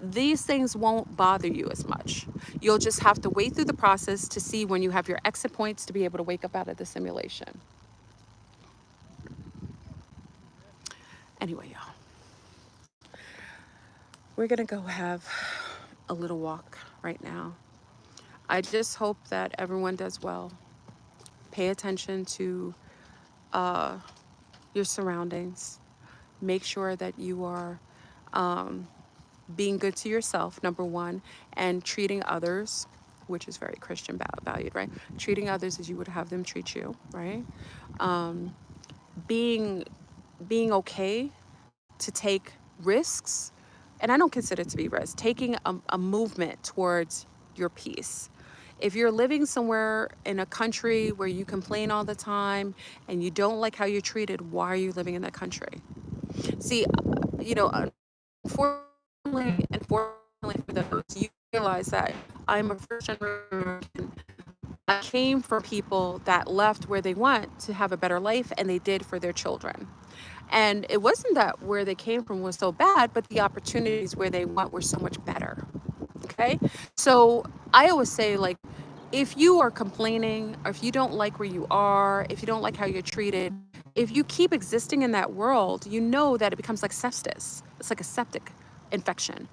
these things won't bother you as much. You'll just have to wait through the process to see when you have your exit points to be able to wake up out of the simulation. Anyway, y'all, we're gonna go have a little walk right now. I just hope that everyone does well. Pay attention to your surroundings. Make sure that you are being good to yourself, number one, and treating others, which is very Christian valued, right? Treating others as you would have them treat you, right? Being okay to take risks, and I don't consider it to be risk, taking a movement towards your peace. If you're living somewhere in a country where you complain all the time and you don't like how you're treated, why are you living in that country? See, you know, unfortunately for those, you realize that I'm a first generation American. I came from people that left where they went to have a better life, and they did for their children. And it wasn't that where they came from was so bad, but the opportunities where they went were so much better. Okay. So I always say, like, if you are complaining, or if you don't like where you are, if you don't like how you're treated, if you keep existing in that world, you know that it becomes like sepsis. It's like a septic infection.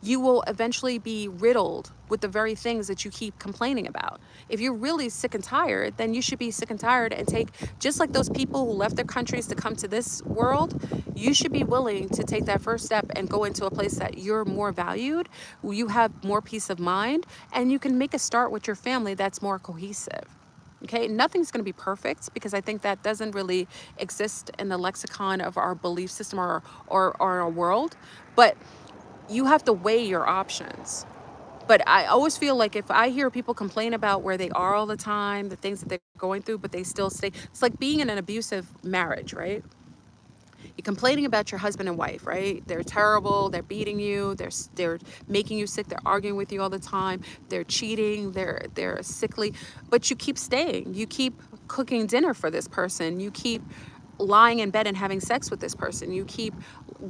You will eventually be riddled with the very things that you keep complaining about. If you're really sick and tired, then you should be sick and tired and take, just like those people who left their countries to come to this world, you should be willing to take that first step and go into a place that you're more valued, you have more peace of mind, and you can make a start with your family that's more cohesive. Okay, nothing's going to be perfect, because I think that doesn't really exist in the lexicon of our belief system or our world. But you have to weigh your options. But I always feel like if I hear people complain about where they are all the time, the things that they're going through, but they still stay, it's like being in an abusive marriage, right? You're complaining about your husband and wife, right? They're terrible. They're beating you. They're making you sick. They're arguing with you all the time. They're cheating. They're sickly. But you keep staying. You keep cooking dinner for this person. You keep lying in bed and having sex with this person. You keep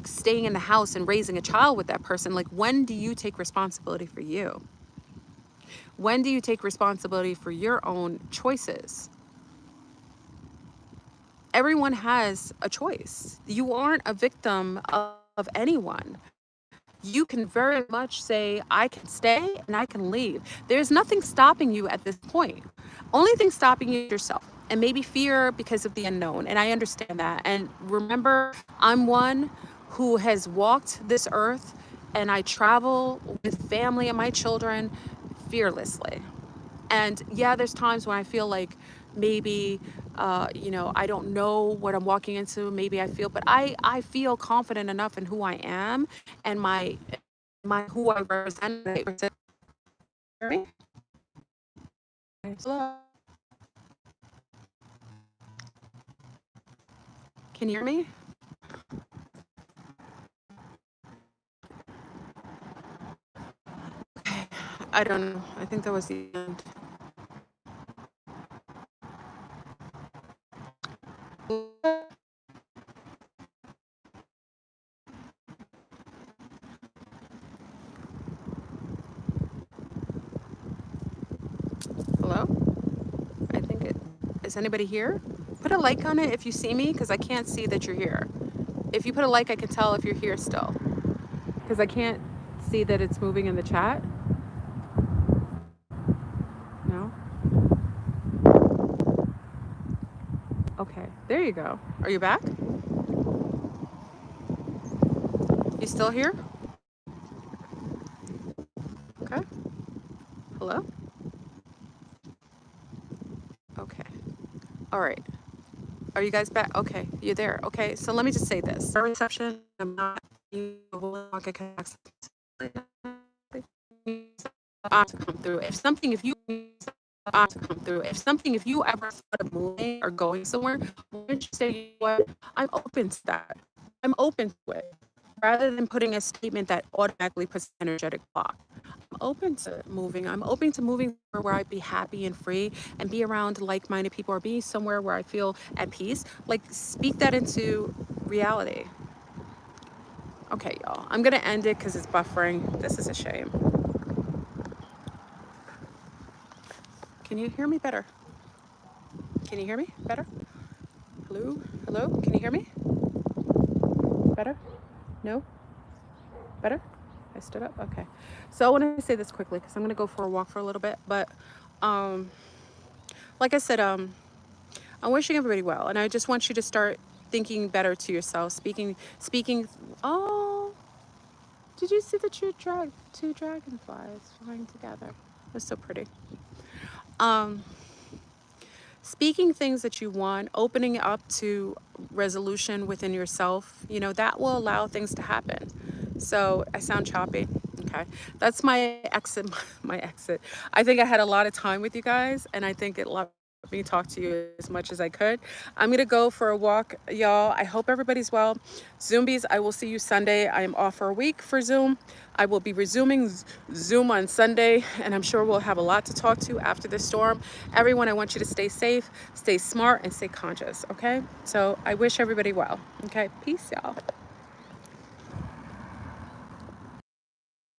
staying in the house and raising a child with that person. Like, when do you take responsibility for you? When do you take responsibility for your own choices? Everyone has a choice. You aren't a victim of anyone. You can very much say, I can stay and I can leave. There's nothing stopping you at this point. Only thing stopping you is yourself, and maybe fear because of the unknown. And I understand that. And remember, I'm one who has walked this earth, and I travel with family and my children fearlessly. And yeah, there's times when I feel like maybe, I don't know what I'm walking into. Maybe but I feel confident enough in who I am and who I represent. Hello? Can you hear me? I don't know. I think that was the end. Hello? I think is anybody here? Put a like on it if you see me, because I can't see that you're here. If you put a like, I can tell if you're here still, because I can't see that it's moving in the chat. No? Okay, there you go. Are you back? You still here? Okay. Hello? Okay. All right. Are you guys back? Okay, you're there. Okay, so let me just say this. For reception, I'm not to come through. If you ever thought of moving or going somewhere, why don't you say, you know what, I'm open to that. I'm open to it. Rather than putting a statement that automatically puts an energetic block. I'm open to moving. I'm open to moving where I'd be happy and free and be around like-minded people, or be somewhere where I feel at peace. Like, speak that into reality. Okay, y'all. I'm gonna end it because it's buffering. This is a shame. Can you hear me better? Can you hear me better? Hello? Hello? Can you hear me? Better? No? Better? I stood up? Okay. So I want to say this quickly because I'm going to go for a walk for a little bit. But like I said, I'm wishing everybody well. And I just want you to start thinking better to yourself. Speaking. Oh, did you see the two dragonflies flying together? That's so pretty. Speaking things that you want, opening up to resolution within yourself, that will allow things to happen. So I sound choppy. Okay. That's my exit. My exit. I think I had a lot of time with you guys, and I think it let me talk to you as much as I could. I'm going to go for a walk, y'all. I hope everybody's well. Zombies, I will see you Sunday. I am off for a week for Zoom. I will be resuming Zoom on Sunday, and I'm sure we'll have a lot to talk to after this storm. Everyone, I want you to stay safe, stay smart, and stay conscious, okay? So I wish everybody well. Okay, peace, y'all.